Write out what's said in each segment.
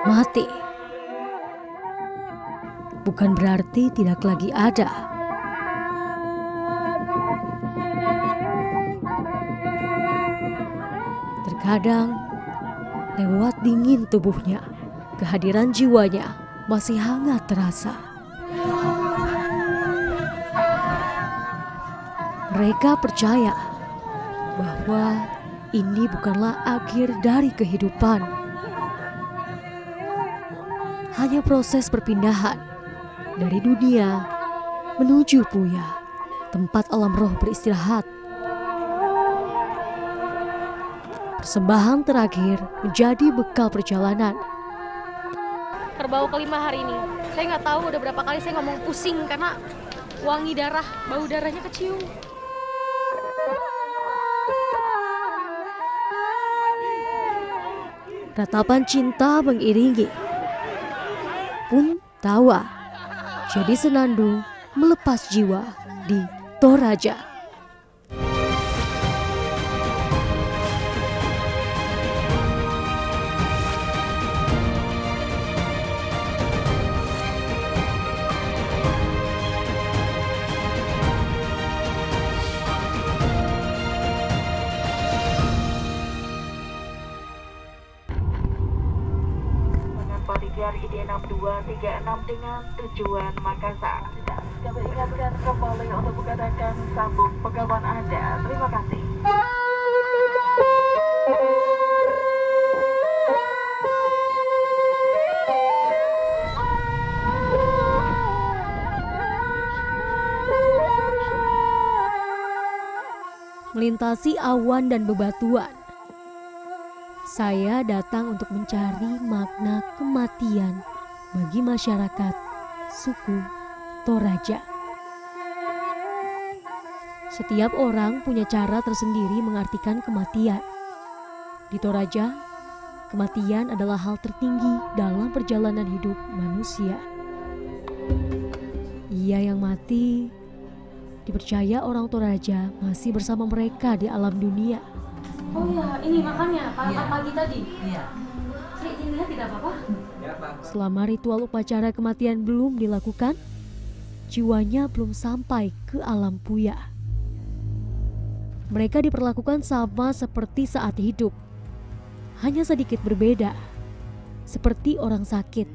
Mati bukan berarti tidak lagi ada. Terkadang lewat dingin tubuhnya, kehadiran jiwanya masih hangat terasa. Mereka percaya bahwa ini bukanlah akhir dari kehidupan, hanya proses perpindahan dari dunia menuju puya, tempat alam roh beristirahat. Persembahan terakhir menjadi bekal perjalanan. Kerbau kelima hari ini. Saya nggak tahu udah berapa kali saya ngomong pusing karena wangi darah, bau darahnya kecium. Ratapan cinta mengiringi. Pun tawa jadi senandung melepas jiwa di Toraja. RID 6236 dengan tujuan Makassar. Kami ingatkan kembali untuk menggunakan sabuk pegangan Anda. Terima kasih. Melintasi awan dan bebatuan, saya datang untuk mencari makna kematian bagi masyarakat suku Toraja. Setiap orang punya cara tersendiri mengartikan kematian. Di Toraja, kematian adalah hal tertinggi dalam perjalanan hidup manusia. Ia yang mati dipercaya orang Toraja masih bersama mereka di alam dunia. Oh ya, ini makannya pagi tadi. Iya. Dilihat tidak apa-apa. Selama ritual upacara kematian belum dilakukan, jiwanya belum sampai ke alam puya. Mereka diperlakukan sama seperti saat hidup, hanya sedikit berbeda, seperti orang sakit.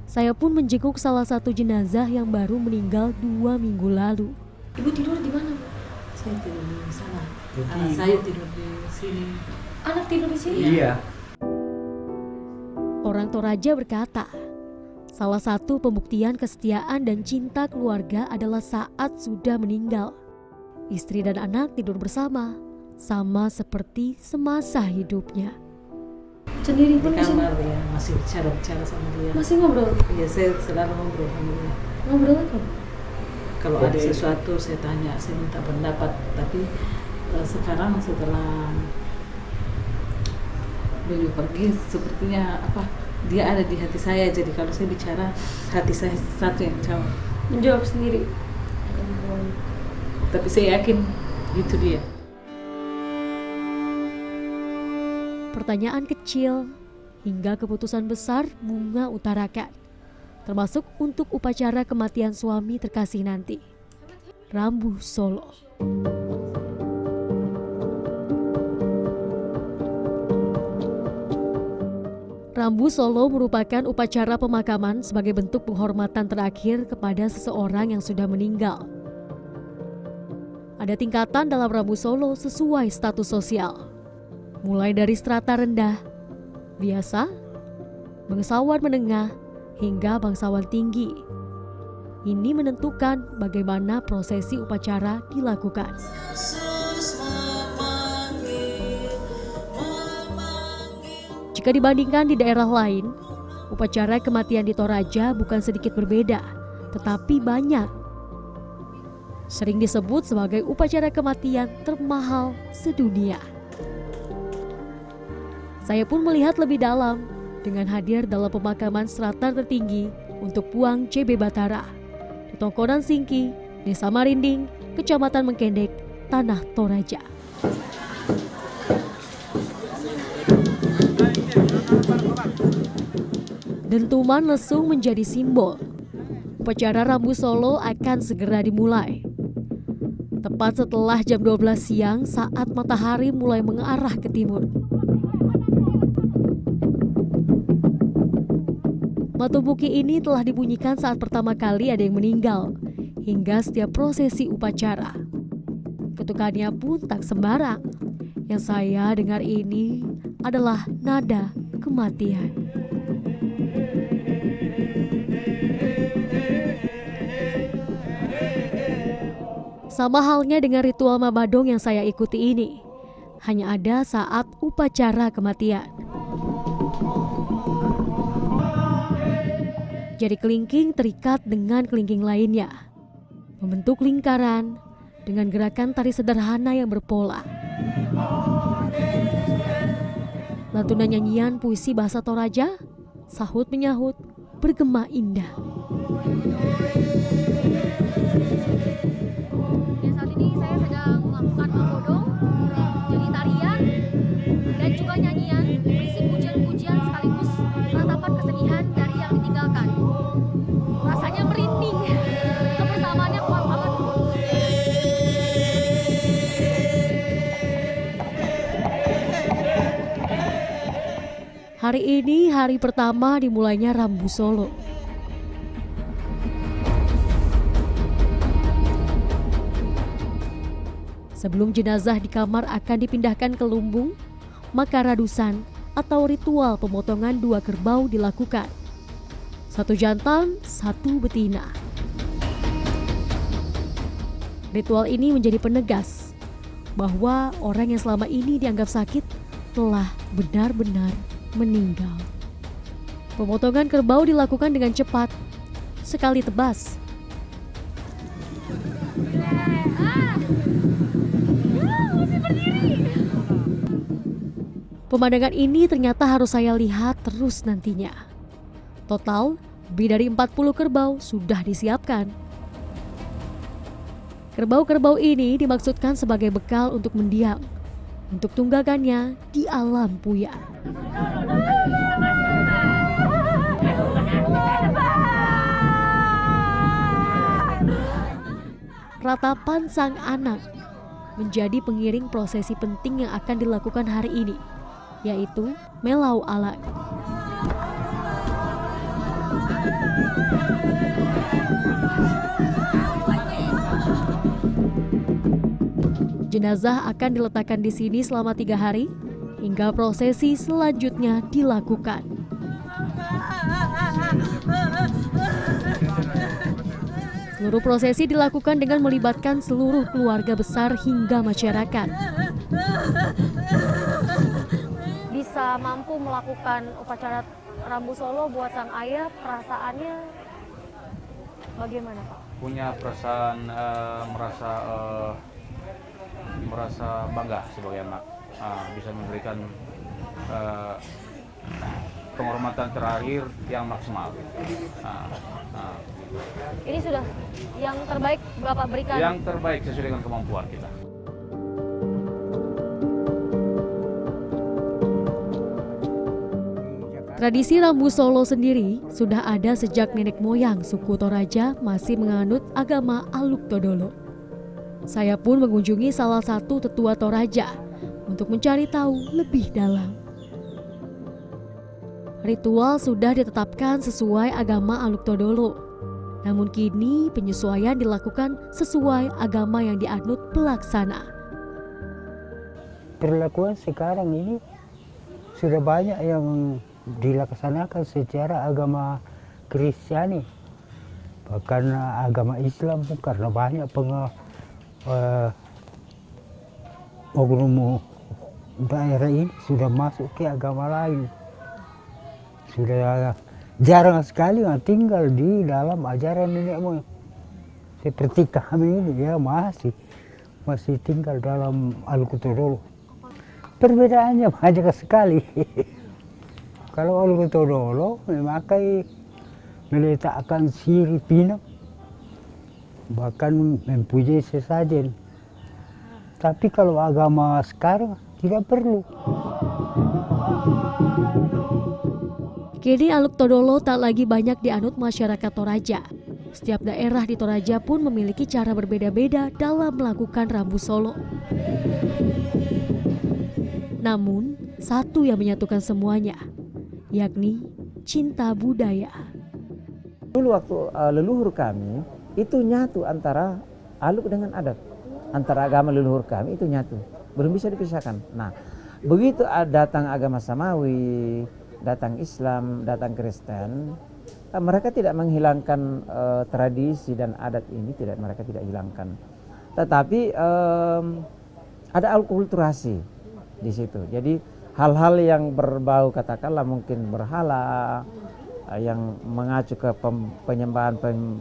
Saya pun menjenguk salah satu jenazah yang baru meninggal 2 minggu lalu. Ibu tidur di mana, Bu? Saya tidur di sana. Anak saya tidur di sini. Anak tidur di sini? Iya. Orang Toraja berkata, salah satu pembuktian kesetiaan dan cinta keluarga adalah saat sudah meninggal. Istri dan anak tidur bersama, sama seperti semasa hidupnya. Sendiri Di pun di sini? kamar ya, masih bicara sama dia. Masih ngobrol? Iya, saya selalu ngobrol sama dia. Ngobrol apa? Kalau ada sesuatu saya tanya, saya minta pendapat. Tapi sekarang setelah beliau pergi, sepertinya dia ada di hati saya. Jadi kalau saya bicara, hati saya satu yang jawab. Menjawab sendiri. Tapi saya yakin itu dia. Pertanyaan kecil hingga keputusan besar Bunga utarakan, termasuk untuk upacara kematian suami terkasih nanti, Rambu Solo. Rambu Solo merupakan upacara pemakaman sebagai bentuk penghormatan terakhir kepada seseorang yang sudah meninggal. Ada tingkatan dalam Rambu Solo sesuai status sosial. Mulai dari strata rendah, biasa, bangsawan menengah, hingga bangsawan tinggi. Ini menentukan bagaimana prosesi upacara dilakukan. Jika dibandingkan di daerah lain, upacara kematian di Toraja bukan sedikit berbeda, tetapi banyak. Sering disebut sebagai upacara kematian termahal sedunia. Saya pun melihat lebih dalam dengan hadir dalam pemakaman strata tertinggi untuk Puang CB Batara di Tongkonan Singki, Desa Marinding, Kecamatan Mengkendek, Tanah Toraja. Dentuman lesung menjadi simbol. Upacara Rambu Solo akan segera dimulai. Tepat setelah jam 12 siang saat matahari mulai mengarah ke timur. Matubuki ini telah dibunyikan saat pertama kali ada yang meninggal, hingga setiap prosesi upacara. Ketukannya pun tak sembarang. Yang saya dengar ini adalah nada kematian. Sama halnya dengan ritual Mabadong yang saya ikuti ini, hanya ada saat upacara kematian. Jari kelingking terikat dengan kelingking lainnya, membentuk lingkaran dengan gerakan tari sederhana yang berpola. Lantunan nyanyian puisi bahasa Toraja, sahut menyahut, bergema indah. Saat ini saya sedang melakukan Mabodong, jadi tarian dan juga nyanyian berisi pujian-pujian sekaligus ratapan kesedihan dari yang ditinggalkan. Rasanya merinding, kebersamaannya kuat banget. Hari ini hari pertama dimulainya Rambu Solo. Sebelum jenazah di kamar akan dipindahkan ke lumbung, maka radusan atau ritual pemotongan 2 kerbau dilakukan. 1 jantan, 1 betina. Ritual ini menjadi penegas bahwa orang yang selama ini dianggap sakit telah benar-benar meninggal. Pemotongan kerbau dilakukan dengan cepat, sekali tebas. Pemandangan ini ternyata harus saya lihat terus nantinya. Total, lebih dari 40 kerbau sudah disiapkan. Kerbau-kerbau ini dimaksudkan sebagai bekal untuk mendiam, untuk tunggakannya di alam puya. Ratapan sang anak menjadi pengiring prosesi penting yang akan dilakukan hari ini, yaitu Melau Alang. Jenazah akan diletakkan di sini selama 3 hari hingga prosesi selanjutnya dilakukan. Seluruh prosesi dilakukan dengan melibatkan seluruh keluarga besar hingga masyarakat. Bisa mampu melakukan upacara Rambu Solo buat sang ayah, perasaannya bagaimana Pak? Punya perasaan merasa bangga sebagai anak, bisa memberikan penghormatan terakhir yang maksimal. Ini sudah yang terbaik Bapak berikan? Yang terbaik sesuai dengan kemampuan kita. Tradisi Rambu Solo sendiri sudah ada sejak nenek moyang suku Toraja masih menganut agama Aluk Todolo. Saya pun mengunjungi salah satu tetua Toraja untuk mencari tahu lebih dalam. Ritual sudah ditetapkan sesuai agama Aluk Todolo. Namun kini penyesuaian dilakukan sesuai agama yang dianut pelaksana. Perlakuan sekarang ini sudah banyak yang dilaksanakan secara agama Kristiani, bahkan agama Islam pun karena banyak oknum daerah ini sudah masuk ke agama lain. Sudah jarang sekali yang tinggal di dalam ajaran nenek moyang. Seperti kami ini ya masih tinggal dalam Aluk Todolo. Perbedaannya banyak sekali. Kalau Aluk Todolo memakai meletakkan sirih pinang bahkan mempunyai sesajen. Tapi kalau agama sekarang tidak perlu. Kini Aluk Todolo tak lagi banyak dianut masyarakat Toraja. Setiap daerah di Toraja pun memiliki cara berbeda-beda dalam melakukan Rambu Solo. Namun, satu yang menyatukan semuanya, yakni cinta budaya. Dulu waktu leluhur kami itu nyatu antara Aluk dengan adat, antara agama leluhur kami itu nyatu, belum bisa dipisahkan. Nah, begitu datang agama Samawi, datang Islam, datang Kristen, mereka tidak menghilangkan tradisi dan adat ini, mereka tidak hilangkan. Tetapi ada akulturasi di situ. Jadi hal-hal yang berbau katakanlah mungkin berhala, yang mengacu ke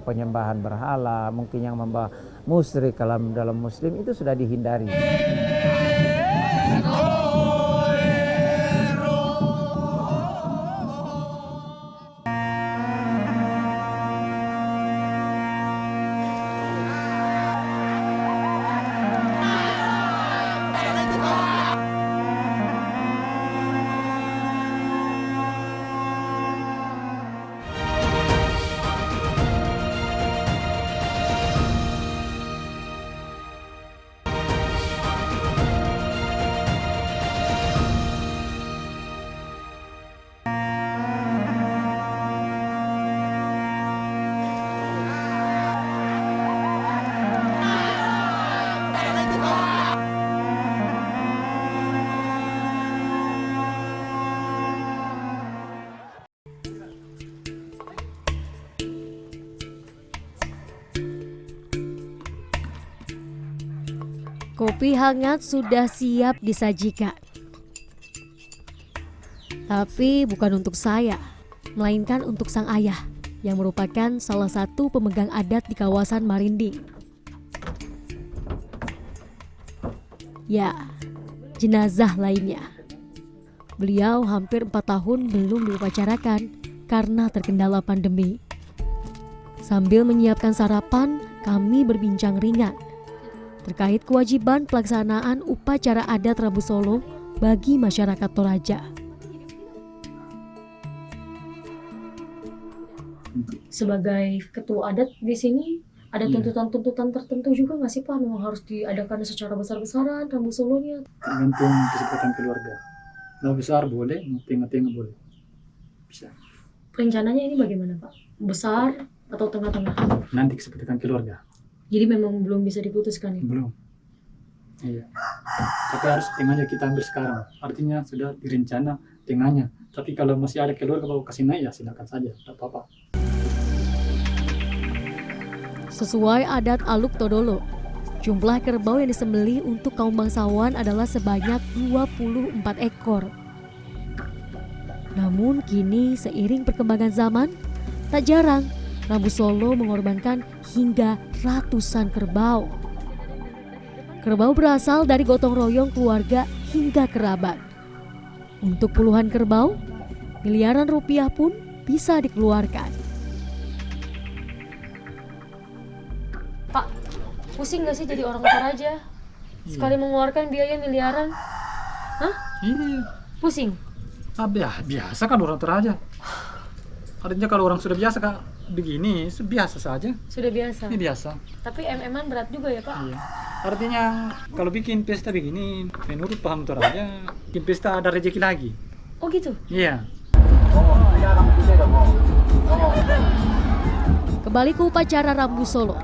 penyembahan berhala, mungkin yang membawa musyrik dalam Muslim itu sudah dihindari. Kopi hangat sudah siap disajikan. Tapi bukan untuk saya, melainkan untuk sang ayah yang merupakan salah satu pemegang adat di kawasan Marinding. Ya, jenazah lainnya. Beliau hampir 4 tahun belum diupacarakan karena terkendala pandemi. Sambil menyiapkan sarapan, kami berbincang ringan terkait kewajiban pelaksanaan upacara adat Rambu Solo bagi masyarakat Toraja. Sebagai ketua adat di sini ada tuntutan-tuntutan tertentu juga nggak sih Pak? Memang harus diadakan secara besar-besaran Rambu Solonya? Tergantung kesepakatan keluarga. Mau besar boleh, mau tengah-tengah boleh. Bisa. Rencananya ini bagaimana Pak? Besar atau tengah-tengah? Nanti kesepakatan keluarga. Jadi memang belum bisa diputuskan ya? Belum. Iya. Tapi harus tengahnya kita ambil sekarang. Artinya sudah direncana tengahnya. Tapi kalau masih ada keluarga mau kasih naik ya silakan saja, tidak apa-apa. Sesuai adat Aluk Todolo, jumlah kerbau yang disembelih untuk kaum bangsawan adalah sebanyak 24 ekor. Namun kini seiring perkembangan zaman, tak jarang Rambu Solo mengorbankan hingga ratusan kerbau. Kerbau berasal dari gotong royong keluarga hingga kerabat. Untuk puluhan kerbau, miliaran rupiah pun bisa dikeluarkan. Pak, pusing nggak sih jadi orang Toraja? Sekali mengeluarkan biaya miliaran? Hah? Iya. Pusing? Biasa kan orang Toraja. Artinya kalau orang sudah biasa Kak, begini biasa saja. Sudah biasa? Ini biasa. Tapi MM-an berat juga ya Pak? Iya. Artinya kalau bikin pesta begini, menurut paham Toraja, bikin pesta ada rezeki lagi. Oh gitu? Iya. Kembali ke upacara Rambu Solo.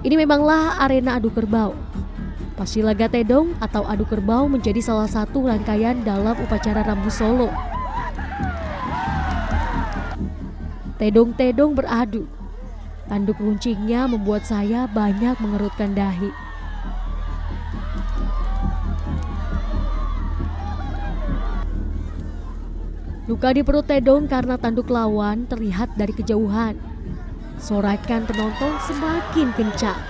Ini memanglah arena adu kerbau. Pasilaga Tedong atau adu kerbau menjadi salah satu rangkaian dalam upacara Rambu Solo. Tedong-tedong beradu. Tanduk runcingnya membuat saya banyak mengerutkan dahi. Luka di perut Tedong karena tanduk lawan terlihat dari kejauhan. Sorakan penonton semakin kencang.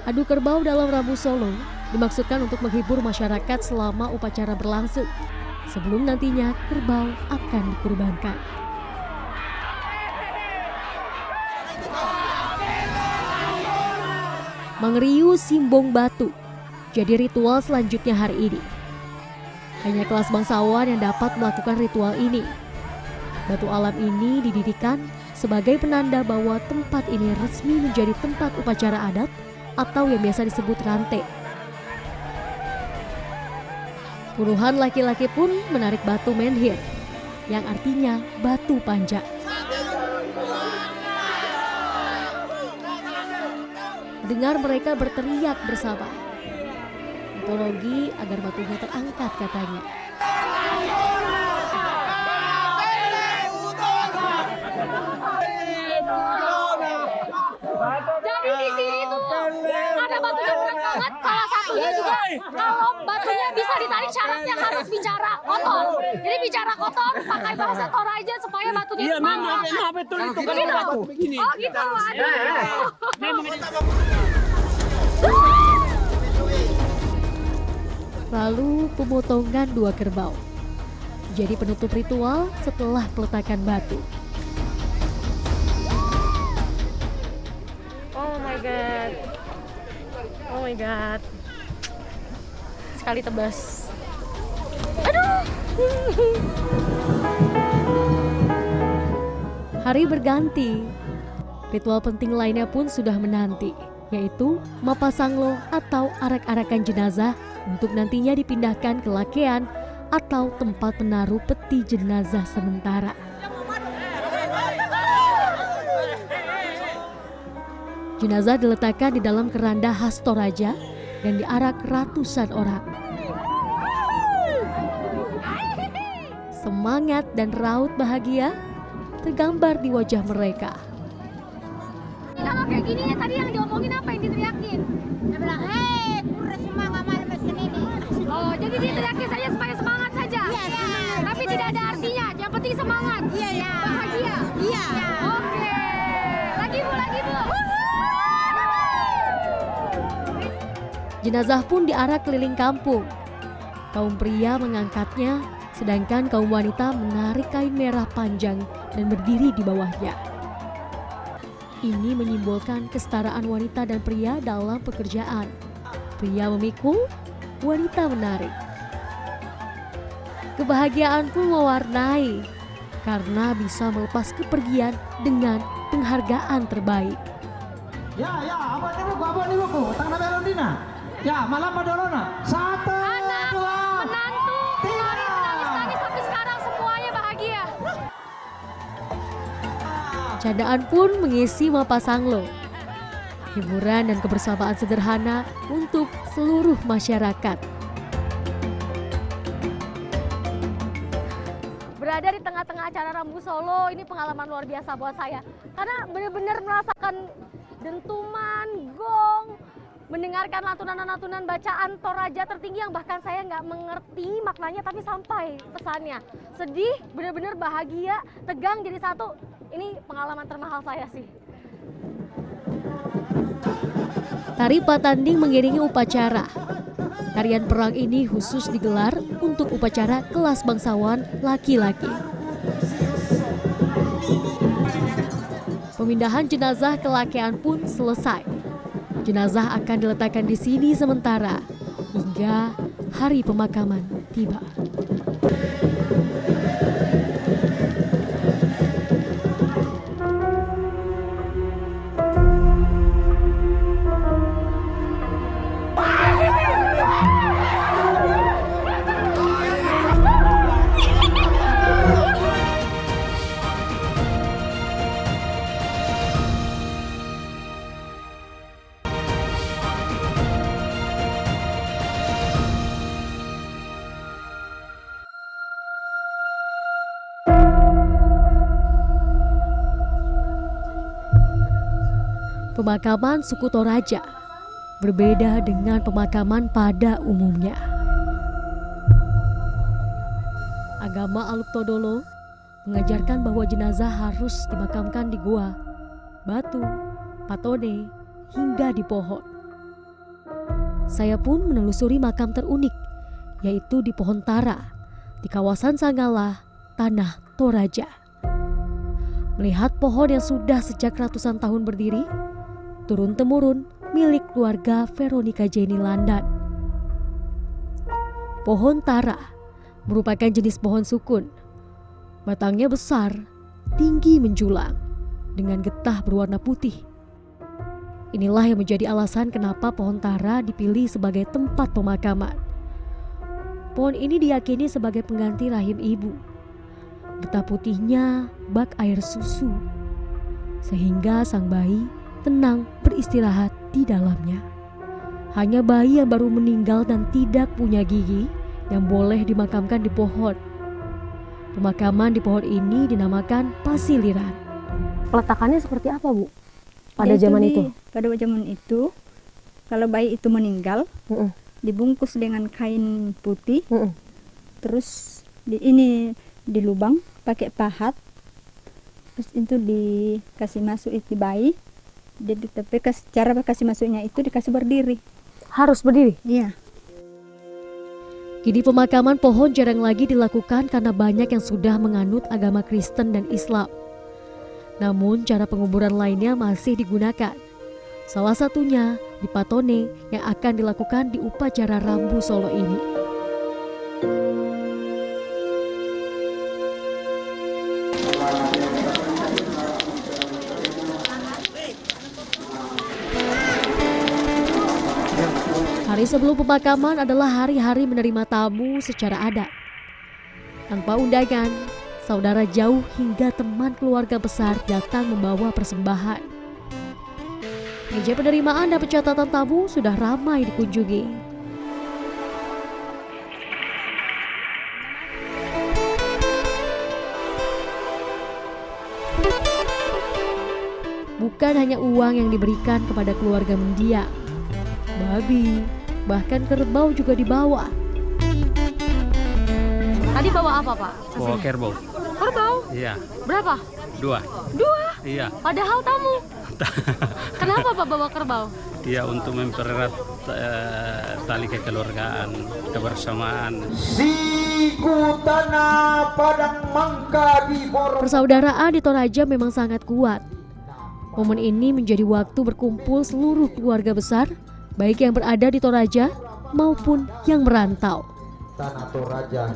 Adu kerbau dalam Rambu Solo dimaksudkan untuk menghibur masyarakat selama upacara berlangsung, sebelum nantinya kerbau akan dikurbankan. Mangriu Simbong Batu jadi ritual selanjutnya hari ini. Hanya kelas bangsawan yang dapat melakukan ritual ini. Batu alam ini didirikan sebagai penanda bahwa tempat ini resmi menjadi tempat upacara adat atau yang biasa disebut rante. Puluhan laki-laki pun menarik batu menhir, yang artinya batu panjang. Dengar mereka berteriak bersama. Mitologi agar batunya terangkat katanya. Jadi di sini tuh ada batunya berat banget. Salah satunya juga kalau batunya bisa ditarik syaratnya harus bicara kotor. Jadi bicara kotor pakai bahasa Toraja supaya batunya itu mantap. Memang betul itu Gitu. kalau batu. Oh gitu. Lalu pemotongan 2 kerbau. Jadi penutup ritual setelah peletakan batu. Oh my god. Sekali tebas. Aduh. Hari berganti. Ritual penting lainnya pun sudah menanti, yaitu mapasanglo atau arak-arakan jenazah untuk nantinya dipindahkan ke lakean atau tempat menaruh peti jenazah sementara. Jenazah diletakkan di dalam keranda khas Toraja dan diarak ratusan orang. Semangat dan raut bahagia tergambar di wajah mereka. Kalau kayak gini ya tadi yang diomongin apa yang diteriakin? Dia bilang, hei, kurang semangat malam ini. Oh, jadi diteriakin saja supaya semangat saja? Iya, semangat. Tapi tidak ada artinya, yang penting semangat? Iya, iya. Bahagia? Iya. Oke. Lagi Bu. Jenazah pun diarak keliling kampung. Kaum pria mengangkatnya, sedangkan kaum wanita menarik kain merah panjang dan berdiri di bawahnya. Ini menyimbolkan kesetaraan wanita dan pria dalam pekerjaan. Pria memikul, wanita menarik. Kebahagiaan pun mewarnai karena bisa melepas kepergian dengan penghargaan terbaik. Ya, abang ni buku, tang na meron din na. Ya, malam padolona. 1, 2, Menantu, kemarin menangis-nangis tapi sekarang semuanya bahagia. Candaan pun mengisi mapasanglo. Hiburan dan kebersamaan sederhana untuk seluruh masyarakat. Berada di tengah-tengah acara Rambu Solo, ini pengalaman luar biasa buat saya. Karena benar-benar merasakan dentuman, gong, mendengarkan lantunan-lantunan bacaan Toraja tertinggi yang bahkan saya nggak mengerti maknanya tapi sampai pesannya. Sedih, benar-benar bahagia, tegang jadi satu. Ini pengalaman termahal saya sih. Tari Patanding mengiringi upacara. Tarian perang ini khusus digelar untuk upacara kelas bangsawan laki-laki. Pemindahan jenazah ke lakean pun selesai. Jenazah akan diletakkan di sini sementara hingga hari pemakaman tiba. Pemakaman suku Toraja berbeda dengan pemakaman pada umumnya. Agama Aluk Todolo mengajarkan bahwa jenazah harus dimakamkan di gua, batu, patone, hingga di pohon. Saya pun menelusuri makam terunik, yaitu di Pohon Tara, di kawasan Sangalah, Tanah Toraja. Melihat pohon yang sudah sejak ratusan tahun berdiri, turun-temurun milik keluarga Veronica Jenny Landan. Pohon tara merupakan jenis pohon sukun. Batangnya besar, tinggi menjulang, dengan getah berwarna putih. Inilah yang menjadi alasan kenapa pohon tara dipilih sebagai tempat pemakaman. Pohon ini diyakini sebagai pengganti rahim ibu. Getah putihnya bak air susu, sehingga sang bayi tenang beristirahat di dalamnya. Hanya bayi yang baru meninggal dan tidak punya gigi yang boleh dimakamkan di pohon. Pemakaman di pohon ini dinamakan pasiliran. Peletakannya seperti apa, Bu? Pada zaman itu? Pada zaman itu, kalau bayi itu meninggal, dibungkus dengan kain putih, terus di lubang pakai pahat, terus itu dikasih masuk itu bayi. Jadi tapi cara kasih masuknya itu dikasih berdiri. Harus berdiri? Iya. Kini pemakaman pohon jarang lagi dilakukan karena banyak yang sudah menganut agama Kristen dan Islam. Namun cara penguburan lainnya masih digunakan. Salah satunya di Patone yang akan dilakukan di upacara Rambu Solo ini. Hari sebelum pemakaman adalah hari-hari menerima tamu secara adat. Tanpa undangan, saudara jauh hingga teman keluarga besar datang membawa persembahan. Meja penerimaan dan pencatatan tamu sudah ramai dikunjungi. Bukan hanya uang yang diberikan kepada keluarga mendiang, babi, bahkan kerbau juga dibawa. Tadi bawa apa, Pak? Bawa kerbau. Kerbau? Iya. Berapa? 2. 2? Iya. Padahal tamu. Kenapa, Pak, bawa kerbau? Iya, untuk mempererat tali kekeluargaan, kebersamaan. Siku tanah padang mangka di Borong. Persaudaraan di Toraja memang sangat kuat. Momen ini menjadi waktu berkumpul seluruh keluarga besar, baik yang berada di Toraja maupun yang merantau. Tanah Toraja.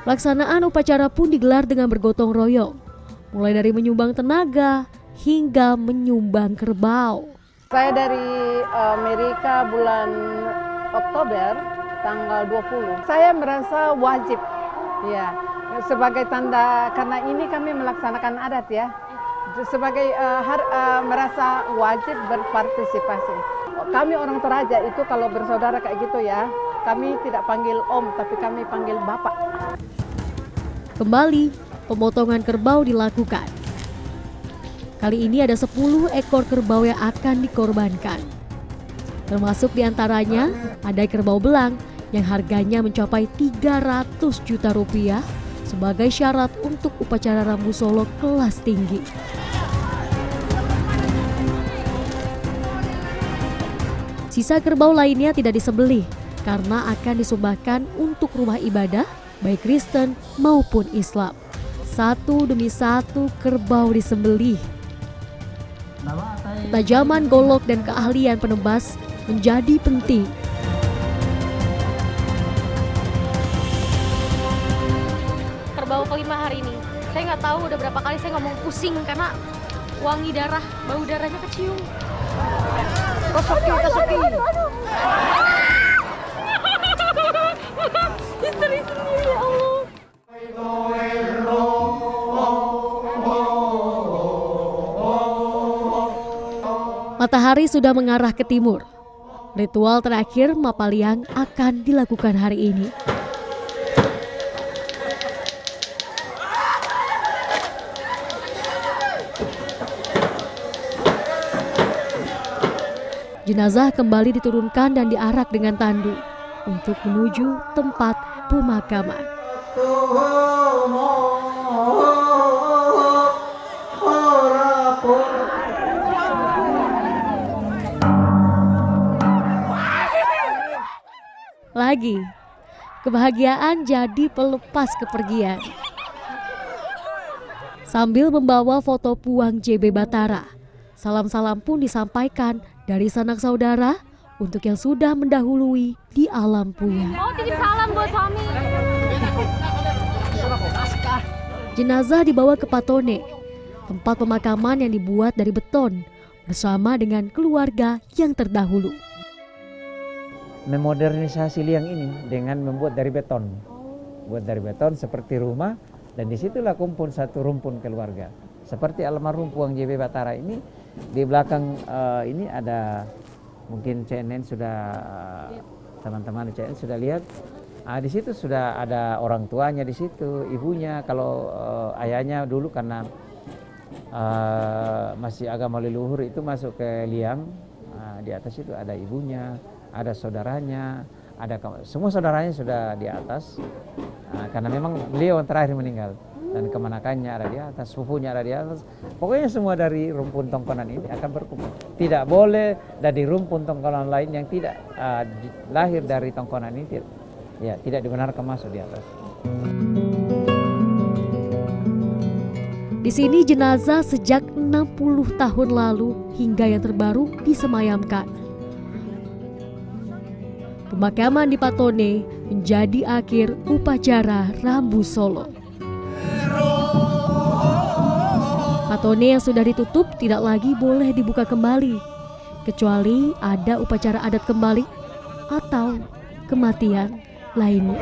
Pelaksanaan upacara pun digelar dengan bergotong royong, mulai dari menyumbang tenaga hingga menyumbang kerbau. Saya dari Amerika bulan Oktober tanggal 20. Saya merasa wajib, ya, sebagai tanda karena ini kami melaksanakan adat ya, sebagai merasa wajib berpartisipasi. Kami orang Toraja itu kalau bersaudara kayak gitu ya, kami tidak panggil om tapi kami panggil bapak. Kembali, pemotongan kerbau dilakukan. Kali ini ada 10 ekor kerbau yang akan dikorbankan. Termasuk diantaranya ada kerbau belang yang harganya mencapai 300 juta rupiah sebagai syarat untuk upacara Rambu Solo kelas tinggi. Sisa kerbau lainnya tidak disembelih karena akan disumbahkan untuk rumah ibadah baik Kristen maupun Islam. Satu demi satu kerbau disembelih. Ketajaman golok dan keahlian penebas menjadi penting. Kerbau kelima hari ini. Saya nggak tahu udah berapa kali saya ngomong pusing karena wangi darah, bau darahnya kecium. Kosoki. Istri sendiri, ya Allah. Matahari sudah mengarah ke timur. Ritual terakhir Mapaliang akan dilakukan hari ini. Jenazah kembali diturunkan dan diarak dengan tandu untuk menuju tempat pemakaman. Lagi, Kebahagiaan jadi pelepas kepergian. Sambil membawa foto Puang JB Batara, salam-salam pun disampaikan dari sanak saudara untuk yang sudah mendahului di alam puya. Oh, titip salam buat suami. Jenazah dibawa ke Patone, tempat pemakaman yang dibuat dari beton, bersama dengan keluarga yang terdahulu. Memodernisasi liang ini dengan membuat dari beton. Buat dari beton seperti rumah, dan disitulah kumpul satu rumpun keluarga. Seperti almarhum Puang JB Batara ini, di belakang ini ada, mungkin CNN sudah, teman-teman CNN sudah lihat, di situ sudah ada orang tuanya di situ, ibunya, kalau ayahnya dulu karena masih agama leluhur itu masuk ke liang, di atas itu ada ibunya, ada saudaranya, ada semua saudaranya sudah di atas, karena memang beliau yang terakhir meninggal, dan kemanakannya ada di atas, sepupunya ada di atas, pokoknya semua dari rumpun tongkonan ini akan berkumpul. Tidak boleh dari rumpun tongkonan lain yang tidak lahir dari tongkonan ini tidak dibenarkan masuk di atas. Di sini jenazah sejak 60 tahun lalu hingga yang terbaru disemayamkan. Pemakaman di Patone menjadi akhir upacara Rambu Solo. Patone yang sudah ditutup tidak lagi boleh dibuka kembali, kecuali ada upacara adat kembali atau kematian lainnya.